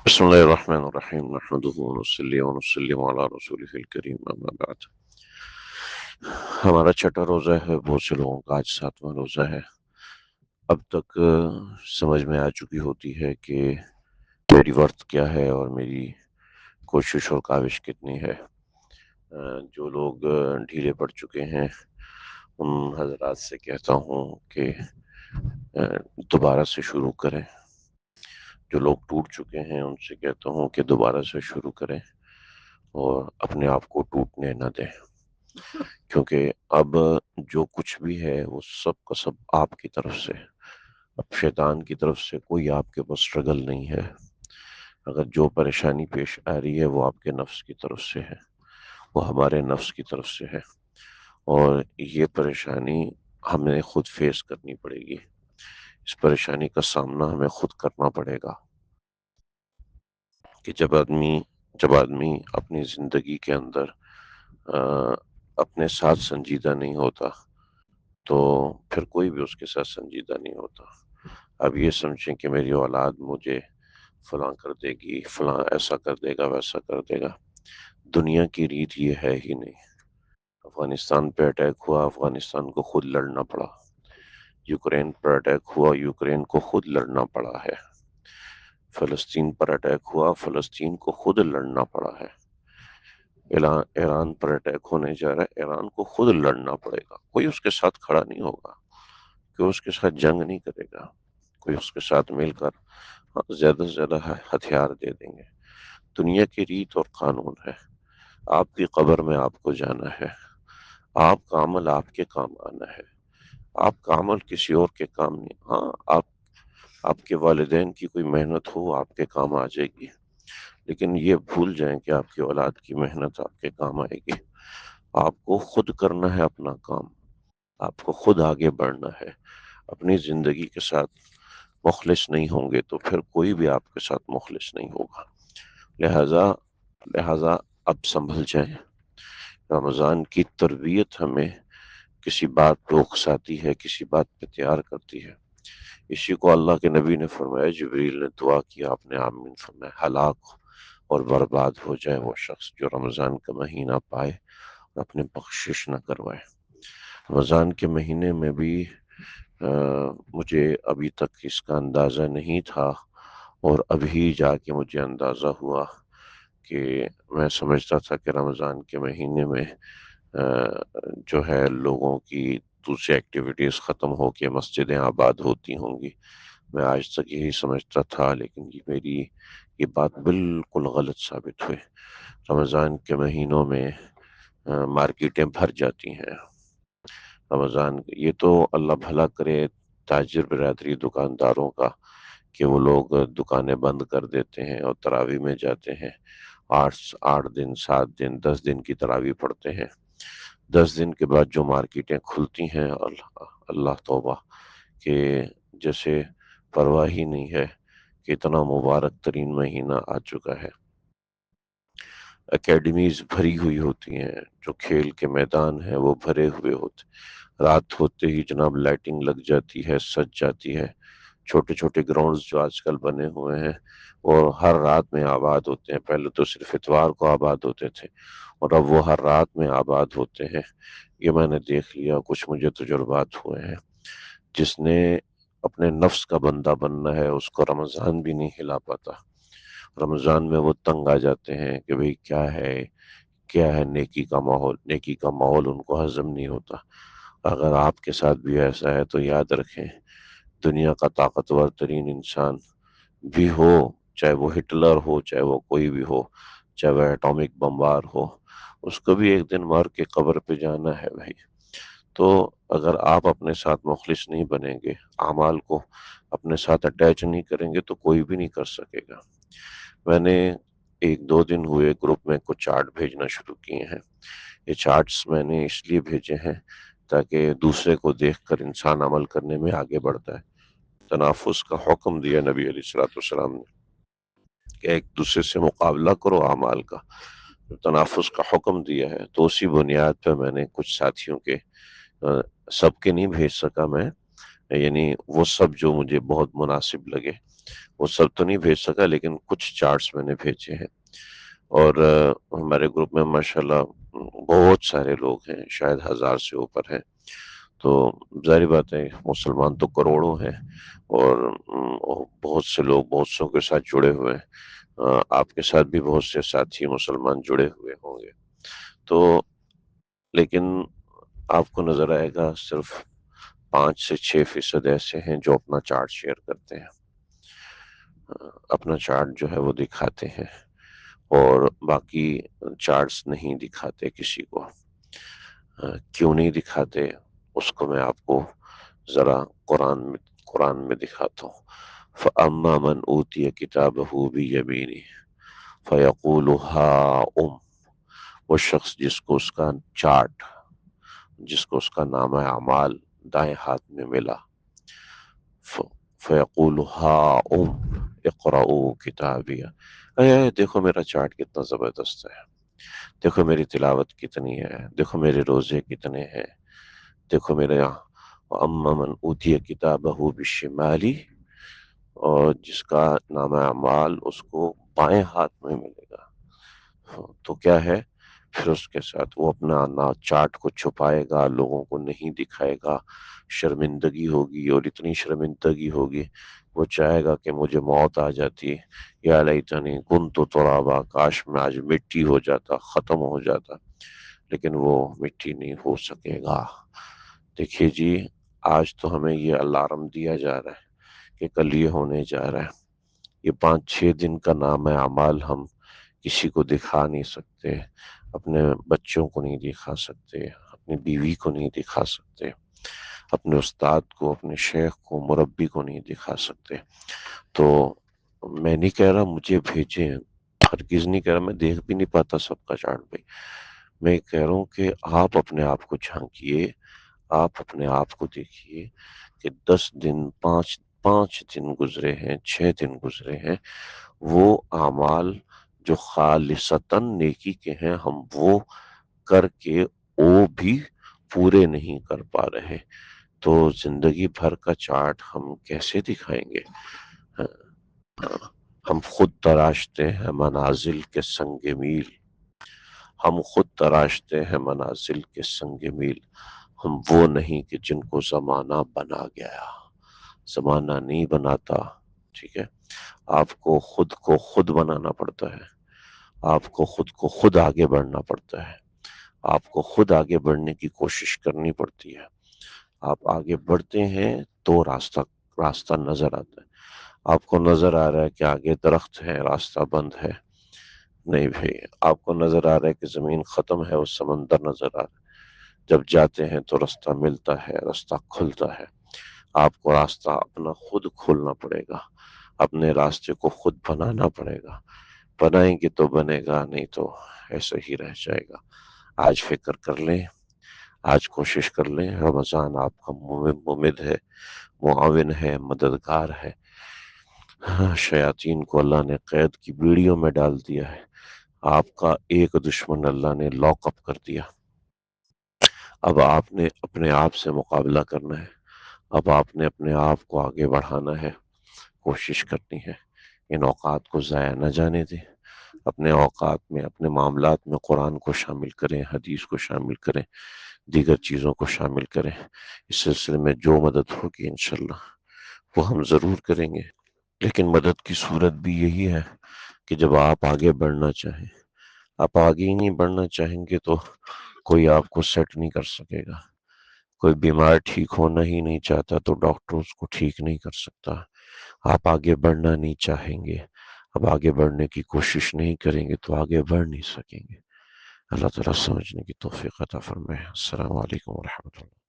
بسم اللہ الرحمن الرحیم نحمده ونصلی ونسلم علی رسولہ الکریم اما بعد۔ ہمارا چھٹا روزہ ہے، بہت سے لوگوں کا آج 7واں روزہ ہے۔ اب تک سمجھ میں آ چکی ہوتی ہے کہ میری ورث کیا ہے اور میری کوشش اور کاوش کتنی ہے۔ جو لوگ ڈھیلے پڑ چکے ہیں ان حضرات سے کہتا ہوں کہ دوبارہ سے شروع کریں، جو لوگ ٹوٹ چکے ہیں ان سے کہتا ہوں کہ دوبارہ سے شروع کریں اور اپنے آپ کو ٹوٹنے نہ دیں، کیونکہ اب جو کچھ بھی ہے وہ سب کا سب آپ کی طرف سے، اب شیطان کی طرف سے کوئی آپ کے پاس سٹرگل نہیں ہے۔ اگر جو پریشانی پیش آ رہی ہے وہ آپ کے نفس کی طرف سے ہے، وہ ہمارے نفس کی طرف سے ہے، اور یہ پریشانی ہمیں خود فیس کرنی پڑے گی، اس پریشانی کا سامنا ہمیں خود کرنا پڑے گا۔ کہ جب آدمی اپنی زندگی کے اندر اپنے ساتھ سنجیدہ نہیں ہوتا تو پھر کوئی بھی اس کے ساتھ سنجیدہ نہیں ہوتا۔ اب یہ سمجھیں کہ میری اولاد مجھے فلاں کر دے گی، فلاں ایسا کر دے گا، ویسا کر دے گا، دنیا کی ریت یہ ہے ہی نہیں۔ افغانستان پہ اٹیک ہوا، افغانستان کو خود لڑنا پڑا۔ یوکرین پر اٹیک ہوا، یوکرین کو خود لڑنا پڑا ہے۔ فلسطین پر اٹیک ہوا، فلسطین کو خود لڑنا پڑا ہے۔ ایران پر اٹیک ہونے جا رہا ہے، ایران کو خود لڑنا پڑے گا، کوئی اس کے ساتھ کھڑا نہیں ہوگا، کوئی اس کے ساتھ جنگ نہیں کرے گا، کوئی اس کے ساتھ مل کر زیادہ سے زیادہ ہتھیار دے دیں گے۔ دنیا کی ریت اور قانون ہے، آپ کی قبر میں آپ کو جانا ہے، آپ کا عمل آپ کے کام آنا ہے، آپ کا عمل کسی اور کے کام نہیں۔ ہاں، آپ کے والدین کی کوئی محنت ہو آپ کے کام آ جائے گی، لیکن یہ بھول جائیں کہ آپ کی اولاد کی محنت آپ کے کام آئے گی۔ آپ کو خود کرنا ہے اپنا کام، آپ کو خود آگے بڑھنا ہے۔ اپنی زندگی کے ساتھ مخلص نہیں ہوں گے تو پھر کوئی بھی آپ کے ساتھ مخلص نہیں ہوگا۔ لہٰذا اب سنبھل جائیں۔ رمضان کی تربیت ہمیں کسی بات پہ اکساتی ہے، کسی بات پہ تیار کرتی ہے۔ اسی کو اللہ کے نبی نے فرمایا، جبریل نے دعا کیا، آپ نے آمین فرمایا، ہلاک اور برباد ہو جائے وہ شخص جو رمضان کا مہینہ پائے اور اپنے بخشش نہ کروائے۔ رمضان کے مہینے میں بھی مجھے ابھی تک اس کا اندازہ نہیں تھا، اور ابھی جا کے مجھے اندازہ ہوا کہ میں سمجھتا تھا کہ رمضان کے مہینے میں جو ہے لوگوں کی دوسری ایکٹیویٹیز ختم ہو کے مسجدیں آباد ہوتی ہوں گی۔ میں آج تک یہی سمجھتا تھا، لیکن میری یہ بات بالکل غلط ثابت ہوئی۔ رمضان کے مہینوں میں مارکیٹیں بھر جاتی ہیں۔ رمضان یہ تو اللہ بھلا کرے تاجر برادری دکانداروں کا کہ وہ لوگ دکانیں بند کر دیتے ہیں اور تراویح میں جاتے ہیں، 8 دن 7 دن 10 دن کی تراویح پڑھتے ہیں۔ 10 دن کے بعد جو مارکیٹیں کھلتی ہیں، اللہ توبہ، کہ جیسے پرواہ ہی نہیں ہے کہ اتنا مبارک ترین مہینہ آ چکا ہے۔ اکیڈمیز بھری ہوئی ہوتی ہیں، جو کھیل کے میدان ہیں وہ بھرے ہوئے ہوتے، رات ہوتے ہی جناب لائٹنگ لگ جاتی ہے، سج جاتی ہے۔ چھوٹے چھوٹے گراؤنڈز جو آج کل بنے ہوئے ہیں وہ ہر رات میں آباد ہوتے ہیں، پہلے تو صرف اتوار کو آباد ہوتے تھے اور اب وہ ہر رات میں آباد ہوتے ہیں۔ یہ میں نے دیکھ لیا، کچھ مجھے تجربات ہوئے ہیں۔ جس نے اپنے نفس کا بندہ بننا ہے اس کو رمضان بھی نہیں ہلا پاتا۔ رمضان میں وہ تنگ آ جاتے ہیں کہ بھئی کیا ہے نیکی کا ماحول ان کو ہضم نہیں ہوتا۔ اگر آپ کے ساتھ بھی ایسا ہے تو یاد رکھیں، دنیا کا طاقتور ترین انسان بھی ہو، چاہے وہ ہٹلر ہو، چاہے وہ کوئی بھی ہو، چاہے وہ ایٹامک بمبار ہو، اس کو بھی ایک دن مار کے قبر پہ جانا ہے بھائی۔ تو اگر آپ اپنے ساتھ مخلص نہیں بنیں گے، اعمال کو اپنے ساتھ اٹیچ نہیں کریں گے تو کوئی بھی نہیں کر سکے گا۔ میں نے 1-2 دن ہوئے گروپ میں کچھ چارٹ بھیجنا شروع کیے ہیں۔ یہ چارٹس میں نے اس لیے بھیجے ہیں تاکہ دوسرے کو دیکھ کر انسان عمل کرنے میں آگے بڑھتا ہے۔ تنافس کا حکم دیا نبی علیہ الصلوۃ والسلام نے کہ ایک دوسرے سے مقابلہ کرو اعمال کا، تنافس کا حکم دیا ہے۔ تو اسی بنیاد پہ میں نے کچھ ساتھیوں کے، سب کے نہیں بھیج سکا میں، یعنی وہ سب جو مجھے بہت مناسب لگے، وہ سب تو نہیں بھیج سکا لیکن کچھ چارٹس میں نے بھیجے ہیں، اور ہمارے گروپ میں ماشاءاللہ بہت سارے لوگ ہیں، شاید 1000 سے اوپر ہیں، تو ظاہر بات ہے مسلمان تو کروڑوں ہیں، اور بہت سے لوگ بہت سوں کے ساتھ جڑے ہوئے ہیں، آپ کے ساتھ بھی بہت سے ساتھی مسلمان جڑے ہوئے ہوں گے، تو لیکن آپ کو نظر آئے گا صرف 5 سے 6% ایسے ہیں جو اپنا چارٹ شیئر کرتے ہیں، اپنا چارٹ جو ہے وہ دکھاتے ہیں، اور باقی چارٹس نہیں دکھاتے کسی کو۔ کیوں نہیں دکھاتے اس کو میں آپ کو ذرا قرآن میں دکھاتا ہوں۔ فَأَمَّا مَنْ أُوتِيَ كِتَابَهُ بِيَمِينِهِ فَيَقُولُ هَاؤُمْ، وہ شخص جس کو اس کا چارٹ، جس کو اس کا نامہ اعمال دائیں ہاتھ میں ملا، فَيَقُولُ هَاؤُمْ اقرؤوا کتابیہ، اے دیکھو میرا چارٹ کتنا زبردست ہے، دیکھو میری تلاوت کتنی ہے، دیکھو میرے روزے کتنے ہیں، دیکھو میرے یہاں۔ وَأَمَّا مَنْ أُوتِيَ كِتَابَهُ بِالشِّمَالِ، اور جس کا نام اعمال اس کو بائیں ہاتھ میں ملے گا، تو کیا ہے پھر اس کے ساتھ وہ اپنا چارٹ کو چھپائے گا، لوگوں کو نہیں دکھائے گا، شرمندگی ہوگی، اور اتنی شرمندگی ہوگی وہ چاہے گا کہ مجھے موت آ جاتی، یا لیتنی کنت ترابا، کاش میں آج مٹی ہو جاتا، ختم ہو جاتا، لیکن وہ مٹی نہیں ہو سکے گا۔ دیکھیے جی، آج تو ہمیں یہ الارم دیا جا رہا ہے کہ کل یہ ہونے جا رہا ہے، یہ 5 6 دن کا نام اعمال ہم کسی کو دکھا نہیں سکتے، اپنے بچوں کو نہیں دکھا سکتے، اپنی بیوی کو نہیں دکھا سکتے، اپنے استاد کو، اپنے شیخ کو، مربی کو نہیں دکھا سکتے۔ تو میں نہیں کہہ رہا مجھے بھیجیں، ہرگز نہیں کہہ رہا، میں دیکھ بھی نہیں پاتا سب کا چارٹ بھائی، میں کہہ رہا ہوں کہ آپ اپنے آپ کو جھانکیے، آپ اپنے آپ کو دیکھیے کہ 10 دن، پانچ دن گزرے ہیں، 6 دن گزرے ہیں، وہ اعمال جو خالصتاً نیکی کے ہیں ہم وہ کر کے وہ بھی پورے نہیں کر پا رہے، تو زندگی بھر کا چارٹ ہم کیسے دکھائیں گے؟ ہم خود تراشتے ہیں منازل کے سنگ میل، ہم خود تراشتے ہیں منازل کے سنگ میل، ہم وہ نہیں کہ جن کو زمانہ بنا گیا، زمانہ نہیں بناتا، ٹھیک ہے؟ آپ کو خود بنانا پڑتا ہے، آپ کو خود آگے بڑھنا پڑتا ہے، آپ کو خود آگے بڑھنے کی کوشش کرنی پڑتی ہے، آپ آگے بڑھتے ہیں تو راستہ نظر آتا ہے، آپ کو نظر آ رہا ہے کہ آگے درخت ہے، راستہ بند ہے، نہیں بھائی، آپ کو نظر آ رہا ہے کہ زمین ختم ہے، وہ سمندر نظر آ رہا ہے، جب جاتے ہیں تو راستہ ملتا ہے، راستہ کھلتا ہے، آپ کو راستہ اپنا خود کھولنا پڑے گا، اپنے راستے کو خود بنانا پڑے گا، بنائیں گے تو بنے گا، نہیں تو ایسے ہی رہ جائے گا۔ آج فکر کر لیں، آج کوشش کر لیں، رمضان آپ کا ممد ہے، معاون ہے، مددگار ہے، شیاطین کو اللہ نے قید کی بیڑیوں میں ڈال دیا ہے، آپ کا ایک دشمن اللہ نے لاک اپ کر دیا، اب آپ نے اپنے آپ سے مقابلہ کرنا ہے، اب آپ نے اپنے آپ کو آگے بڑھانا ہے، کوشش کرنی ہے، ان اوقات کو ضائع نہ جانے دیں، اپنے اوقات میں، اپنے معاملات میں قرآن کو شامل کریں، حدیث کو شامل کریں، دیگر چیزوں کو شامل کریں، اس سلسلے میں جو مدد ہوگی انشاءاللہ وہ ہم ضرور کریں گے، لیکن مدد کی صورت بھی یہی ہے کہ جب آپ آگے بڑھنا چاہیں، آپ آگے ہی نہیں بڑھنا چاہیں گے تو کوئی آپ کو سیٹ نہیں کر سکے گا، کوئی بیمار ٹھیک ہونا ہی نہیں چاہتا تو ڈاکٹر اس کو ٹھیک نہیں کر سکتا، آپ آگے بڑھنا نہیں چاہیں گے، اب آگے بڑھنے کی کوشش نہیں کریں گے تو آگے بڑھ نہیں سکیں گے۔ اللہ تعالیٰ سمجھنے کی توفیق عطا فرمائے۔ السلام علیکم ورحمۃ اللہ۔